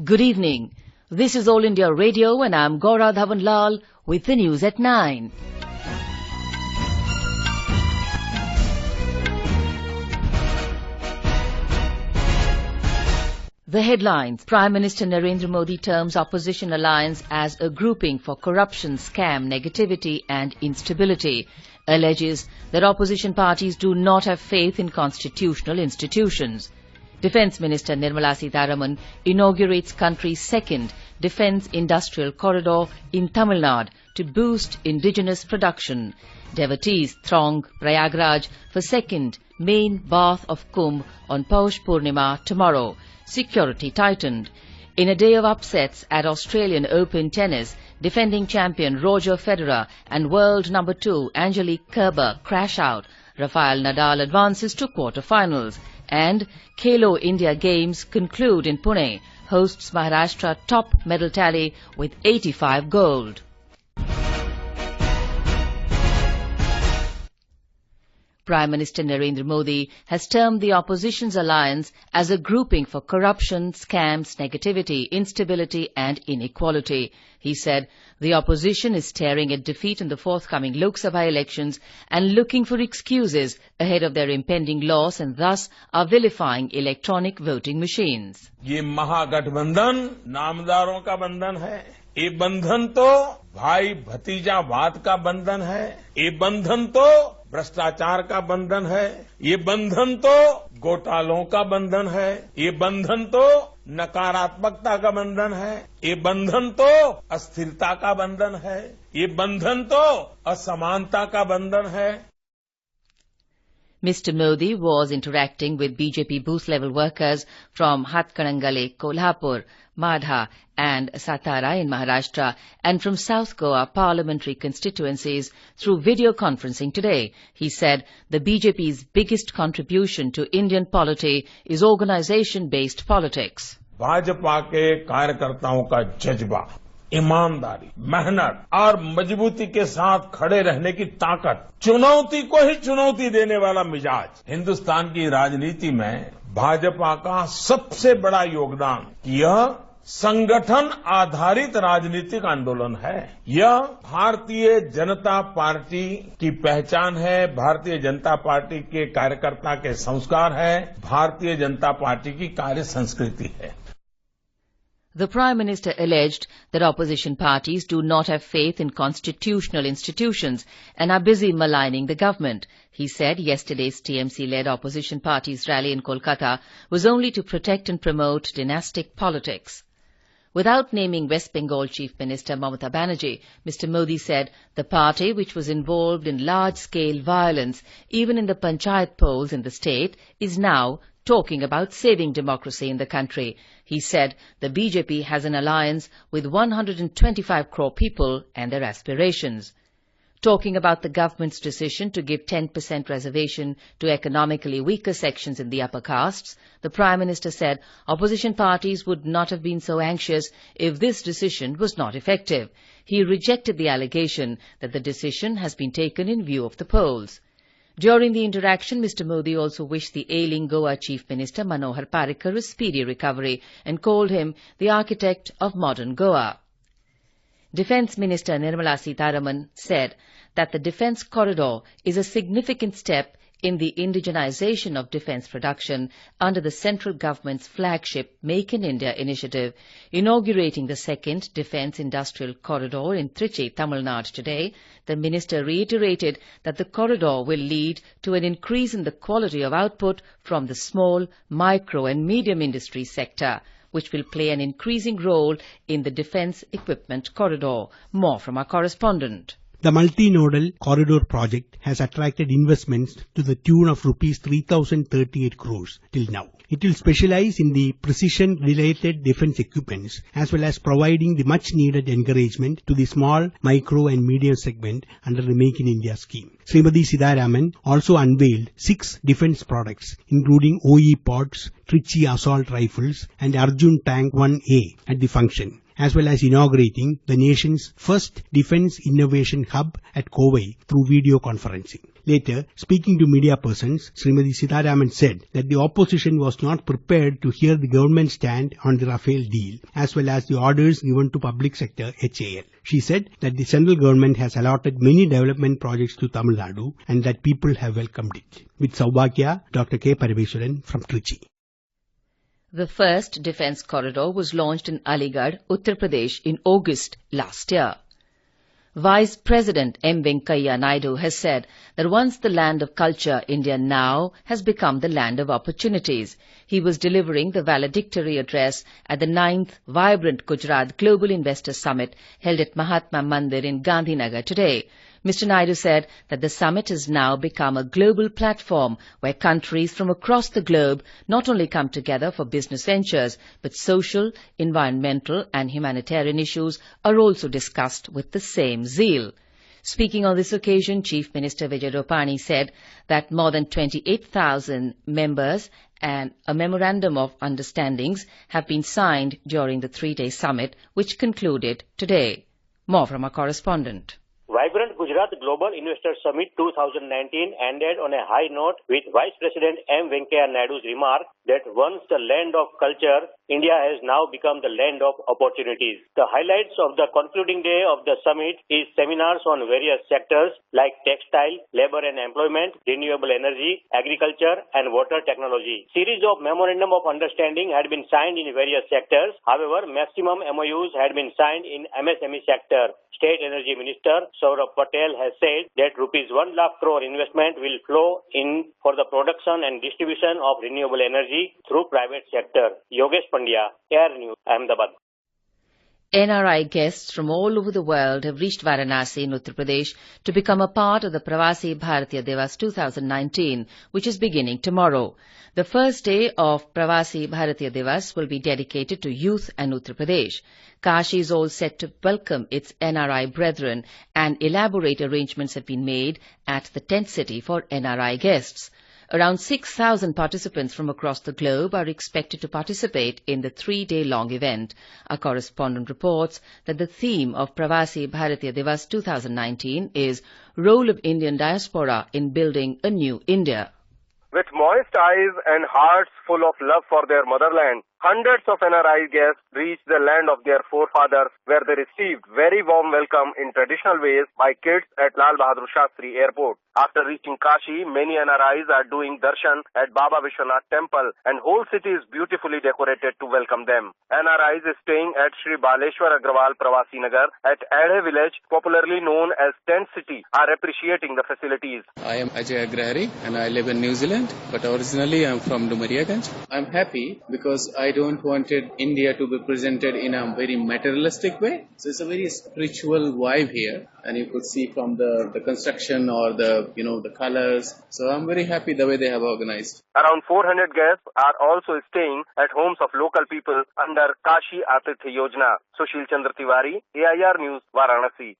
Good evening. This is All India Radio and I am Gaura Dhawanlal with the news at 9. The headlines. Prime Minister Narendra Modi terms opposition alliance as a grouping for corruption, scam, negativity and instability. Alleges that opposition parties do not have faith in constitutional institutions. Defence Minister Nirmala Sitharaman inaugurates country's second defence industrial corridor in Tamil Nadu to boost indigenous production. Devotees throng Prayagraj for second main bath of Kumbh on Paush Purnima tomorrow. Security tightened. In a day of upsets at Australian Open tennis, defending champion Roger Federer and world number 2 Angelique Kerber crash out. Rafael Nadal advances to quarter-finals. And Khelo India Games conclude in Pune, hosts Maharashtra top medal tally with 85 gold. Prime Minister Narendra Modi has termed the opposition's alliance as a grouping for corruption, scams, negativity, instability and inequality. He said the opposition is staring at defeat in the forthcoming Lok Sabha elections and looking for excuses ahead of their impending loss and thus are vilifying electronic voting machines. ये महागठबंधन नामदारों का बंधन है। ये बंधन तो भाई भतीजावाद का बंधन है। ये बंधन तो भ्रष्टाचार का बंधन है। ये बंधन तो घोटालों का बंधन है। ये बंधन तो नकारात्मकता का बंधन है। ये बंधन तो अस्थिरता का बंधन है। ये बंधन तो असमानता का बंधन है। Mr. Modi was interacting with BJP booth-level workers from Hatkanangale, Kolhapur, Madha and Satara in Maharashtra and from South Goa parliamentary constituencies through video conferencing today. He said the BJP's biggest contribution to Indian polity is organisation-based politics. Bhajpa के कार्यकर्ताओं का जज्बा, ईमानदारी, मेहनत और मजबूती के साथ खड़े रहने की ताकत, चुनौती को ही चुनौती देने वाला मिजाज हिंदुस्तान की राजनीति में भाजपा का सबसे बड़ा योगदान। यह संगठन आधारित राजनीतिक आंदोलन है। यह भारतीय जनता पार्टी की पहचान है। भारतीय जनता पार्टी के कार्यकर्ता के संस्कार है। भारतीय जनता पार्टी की कार्य संस्कृति है। The Prime Minister alleged that opposition parties do not have faith in constitutional institutions and are busy maligning the government. He said yesterday's TMC-led opposition parties' rally in Kolkata was only to protect and promote dynastic politics. Without naming West Bengal Chief Minister Mamata Banerjee, Mr. Modi said the party, which was involved in large-scale violence even in the panchayat polls in the state, is now talking about saving democracy in the country. He said the BJP has an alliance with 125 crore people and their aspirations. Talking about the government's decision to give 10% reservation to economically weaker sections in the upper castes, the Prime Minister said opposition parties would not have been so anxious if this decision was not effective. He rejected the allegation that the decision has been taken in view of the polls. During the interaction, Mr. Modi also wished the ailing Goa Chief Minister Manohar Parrikar a speedy recovery and called him the architect of modern Goa. Defence Minister Nirmala Sitharaman said that the defence corridor is a significant step in the indigenization of defence production under the central government's flagship Make in India initiative. Inaugurating the second defence industrial corridor in Trichy, Tamil Nadu today, the minister reiterated that the corridor will lead to an increase in the quality of output from the small, micro and medium industry sector, which will play an increasing role in the defence equipment corridor. More from our correspondent. The multi-nodal corridor project has attracted investments to the tune of rupees 3,038 crores till now. It will specialize in the precision-related defence equipments as well as providing the much-needed encouragement to the small, micro and medium segment under the Make in India scheme. Srimati Sitharaman also unveiled 6 defence products including OE pods, Trichy assault rifles and Arjun Tank 1A at the function. as well as inaugurating the nation's first defense innovation hub at Kovai through video conferencing. Later, speaking to media persons, Srimati Sitharaman said that the opposition was not prepared to hear the government's stand on the Rafael deal, as well as the orders given to public sector HAL. She said that the central government has allotted many development projects to Tamil Nadu and that people have welcomed it. With Saubhagya, Dr. K. Parameswaran from Trichy. The first defence corridor was launched in Alleges, Uttar Pradesh in August last year. Vice President M Venkaiah Naidu has said that once the land of culture, India now has become the land of opportunities. He was delivering the valedictory address at the 9th Vibrant Gujarat Global Investor Summit held at Mahatma Mandir in Gandhinagar today. Mr. Naidu said that the summit has now become a global platform where countries from across the globe not only come together for business ventures, but social, environmental and humanitarian issues are also discussed with the same zeal. Speaking on this occasion, Chief Minister Vijay Rupani said that more than 28,000 members and a memorandum of understandings have been signed during the three-day summit, which concluded today. More from our correspondent. Vibrant Gujarat Global Investor Summit 2019 ended on a high note with Vice President M Venkaiah Naidu's remark that once the land of culture, India has now become the land of opportunities. The highlights of the concluding day of the summit is seminars on various sectors like textile, labor and employment, renewable energy, agriculture and water technology. Series of memorandum of understanding had been signed in various sectors. However, maximum MOUs had been signed in MSME sector. State Energy Minister Saurabh Patel has said that rupees 1 lakh crore investment will flow in for the production and distribution of renewable energy through private sector. Yogesh Pandya, Air News, Ahmedabad. NRI guests from all over the world have reached Varanasi in Uttar Pradesh to become a part of the Pravasi Bharatiya Divas 2019, which is beginning tomorrow. The first day of Pravasi Bharatiya Divas will be dedicated to youth and Uttar Pradesh. Kashi is all set to welcome its NRI brethren, and elaborate arrangements have been made at the tent city for NRI guests. Around 6,000 participants from across the globe are expected to participate in the three-day-long event. Our correspondent reports that the theme of Pravasi Bharatiya Divas 2019 is Role of Indian Diaspora in Building a New India. With moist eyes and hearts full of love for their motherland, hundreds of NRI guests reached the land of their forefathers, where they received very warm welcome in traditional ways by kids at Lal Bahadur Shastri Airport. After reaching Kashi, many NRIs are doing darshan at Baba Vishwanath Temple, and whole city is beautifully decorated to welcome them. NRIs is staying at Shri Baleshwar Agrawal Pravasi Nagar at Adhe village, popularly known as Tent City, are appreciating the facilities. I am Ajay Agrahari and I live in New Zealand, but originally I am from Dumariaganj. I am happy because I don't wanted India to be presented in a very materialistic way. So it's a very spiritual vibe here, and you could see from the construction or the colors. So I'm very happy the way they have organized. Around 400 guests are also staying at homes of local people under Kashi Atithya Yojana. Sushil Chandra Tiwari, AIR News, Varanasi.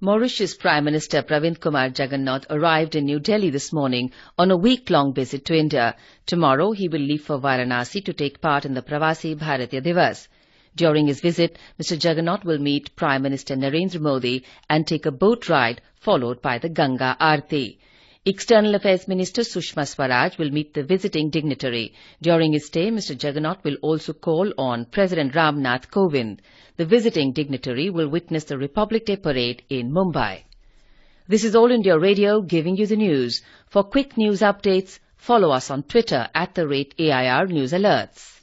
Mauritius Prime Minister Pravind Kumar Jagannath arrived in New Delhi this morning on a week-long visit to India. Tomorrow he will leave for Varanasi to take part in the Pravasi Bharatiya Divas. During his visit, Mr. Jagannath will meet Prime Minister Narendra Modi and take a boat ride followed by the Ganga Aarti. External Affairs Minister Sushma Swaraj will meet the visiting dignitary. During his stay, Mr. Jagannath will also call on President Ram Nath Kovind. The visiting dignitary will witness the Republic Day parade in Mumbai. This is All India Radio giving you the news. For quick news updates, follow us on Twitter @AIR News Alerts.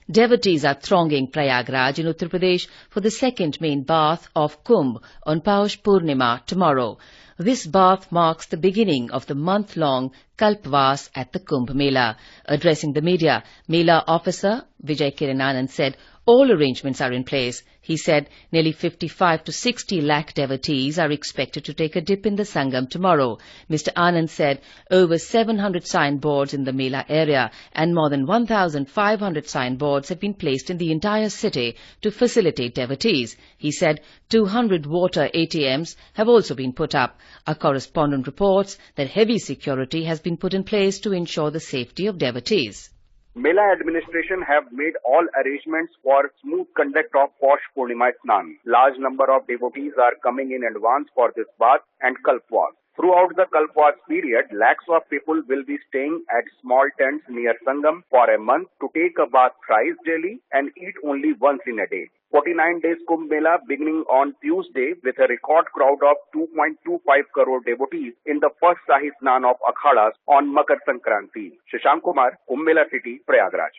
Devotees are thronging Prayagraj in Uttar Pradesh for the second main bath of Kumbh on Paush Purnima tomorrow. This bath marks the beginning of the month-long Kalpvas at the Kumbh Mela. Addressing the media, Mela officer Vijay Kiran said all arrangements are in place. He said nearly 55 to 60 lakh devotees are expected to take a dip in the Sangam tomorrow. Mr. Anand said over 700 signboards in the Mela area and more than 1,500 signboards have been placed in the entire city to facilitate devotees. He said 200 water ATMs have also been put up. Our correspondent reports that heavy security has been put in place to ensure the safety of devotees. Mela administration have made all arrangements for smooth conduct of Paush Purnima Snan. Large number of devotees are coming in advance for this bath and Kalpwas. Throughout the Kalpwas period, lakhs of people will be staying at small tents near Sangam for a month to take a bath thrice daily and eat only once in a day. 49 days Kumbh Mela beginning on Tuesday with a record crowd of 2.25 crore devotees in the first Shahi Snan of Akhadas on Makar Sankranti. Shashank Kumar, Kumbh Mela City, Prayagraj.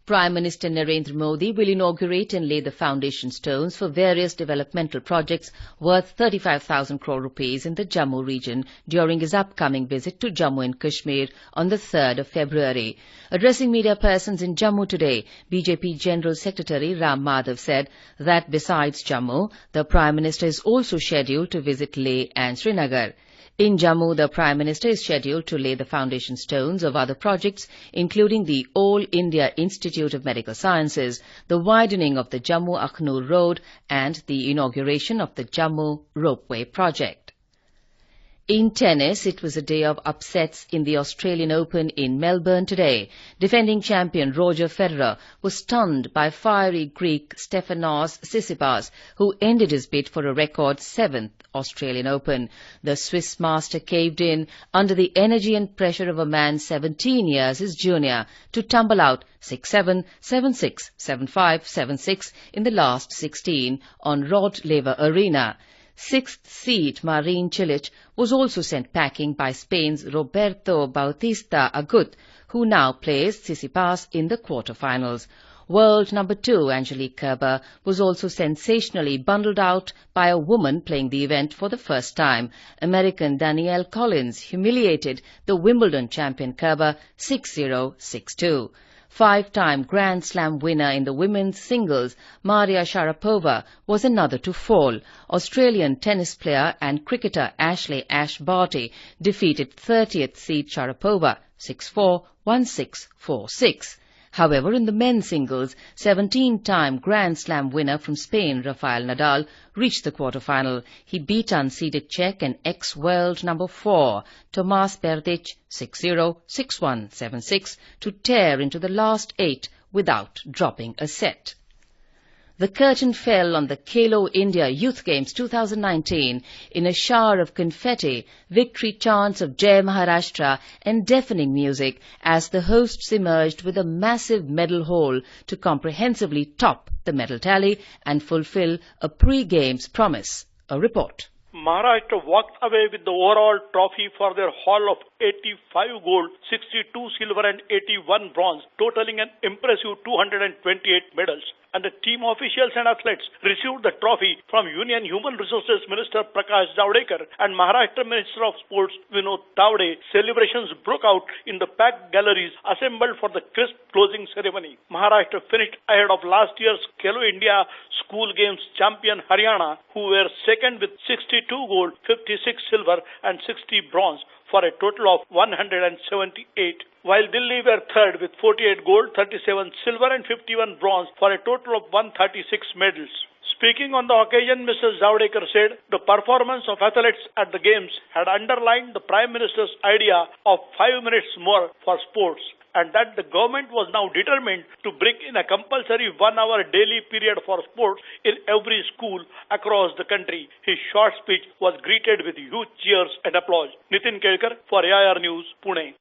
Prime Minister Narendra Modi will inaugurate and lay the foundation stones for various developmental projects worth 35,000 crore rupees in the Jammu region during his upcoming visit to Jammu and Kashmir on the 3rd of February. Addressing media persons in Jammu today, BJP General Secretary Ram Madhav said that besides Jammu, the Prime Minister is also scheduled to visit Leh and Srinagar. In Jammu, the Prime Minister is scheduled to lay the foundation stones of other projects, including the All India Institute of Medical Sciences, the widening of the Jammu-Akhnur Road, and the inauguration of the Jammu Ropeway project. In tennis, it was a day of upsets in the Australian Open in Melbourne today. Defending champion Roger Federer was stunned by fiery Greek Stefanos Tsitsipas, who ended his bid for a record 7th Australian Open. The Swiss master caved in under the energy and pressure of a man 17 years his junior to tumble out 6-7, 7-6, 7-5, 7-6 in the last 16 on Rod Laver Arena. 6th seed Marin Cilic was also sent packing by Spain's Roberto Bautista Agut, who now plays Tsitsipas in the quarterfinals. World number 2 Angelique Kerber was also sensationally bundled out by a woman playing the event for the first time. American Danielle Collins humiliated the Wimbledon champion Kerber 6-0, 6-2. 5-time Grand Slam winner in the women's singles, Maria Sharapova, was another to fall. Australian tennis player and cricketer Ashley Ash Barty defeated 30th seed Sharapova 6-4, 1-6, 4-6. However, in the men's singles, 17-time Grand Slam winner from Spain, Rafael Nadal, reached the quarterfinal. He beat unseeded Czech and ex-world number 4, Tomas Berdych, 6-0, 6-1, 7-6, to tear into the last 8 without dropping a set. The curtain fell on the Khelo India Youth Games 2019 in a shower of confetti, victory chants of Jai Maharashtra and deafening music as the hosts emerged with a massive medal haul to comprehensively top the medal tally and fulfill a pre-Games promise. A report. Maharashtra walked away with the overall trophy for their haul of 85 gold, 62 silver and 81 bronze, totaling an impressive 228 medals. And the team officials and athletes received the trophy from Union Human Resources Minister Prakash Javadekar and Maharashtra Minister of Sports Vinod Tawde. Celebrations broke out in the packed galleries assembled for the crisp closing ceremony. Maharashtra finished ahead of last year's Khelo India School Games champion Haryana, who were second with 62 gold, 56 silver and 60 bronze, for a total of 178, while Delhi were third with 48 gold, 37 silver and 51 bronze for a total of 136 medals. Speaking on the occasion, Mr. Javadekar said the performance of athletes at the Games had underlined the Prime Minister's idea of 5 minutes more for sports, and that the government was now determined to bring in a compulsory 1-hour daily period for sports in every school across the country. His short speech was greeted with huge cheers and applause. Nitin Kelkar for AIR News, Pune.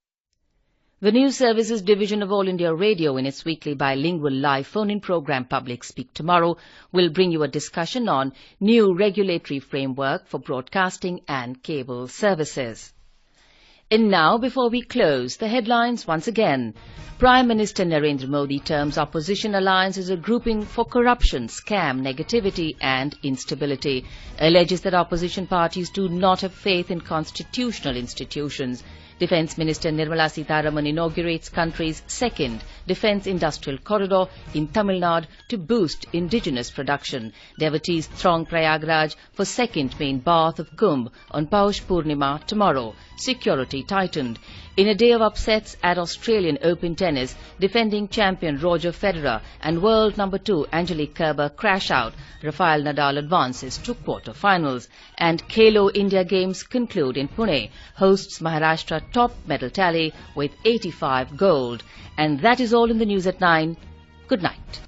The News Services Division of All India Radio, in its weekly bilingual live phone-in program Public Speak Tomorrow, will bring you a discussion on new regulatory framework for broadcasting and cable services. And now, before we close, the headlines once again. Prime Minister Narendra Modi terms opposition alliance as a grouping for corruption, scam, negativity and instability. Alleges that opposition parties do not have faith in constitutional institutions. Defence Minister Nirmala Sitharaman inaugurates country's second defence industrial corridor in Tamil Nadu to boost indigenous production. Devotees throng Prayagraj for second main bath of Kumbh on Paush Purnima tomorrow. Security tightened. In a day of upsets at Australian Open tennis, defending champion Roger Federer and world number 2 Angelique Kerber crash out. Rafael Nadal advances to quarter-finals. And Khelo India Games conclude in Pune. Hosts Maharashtra top medal tally with 85 gold. And that is all in the news at 9. Good night.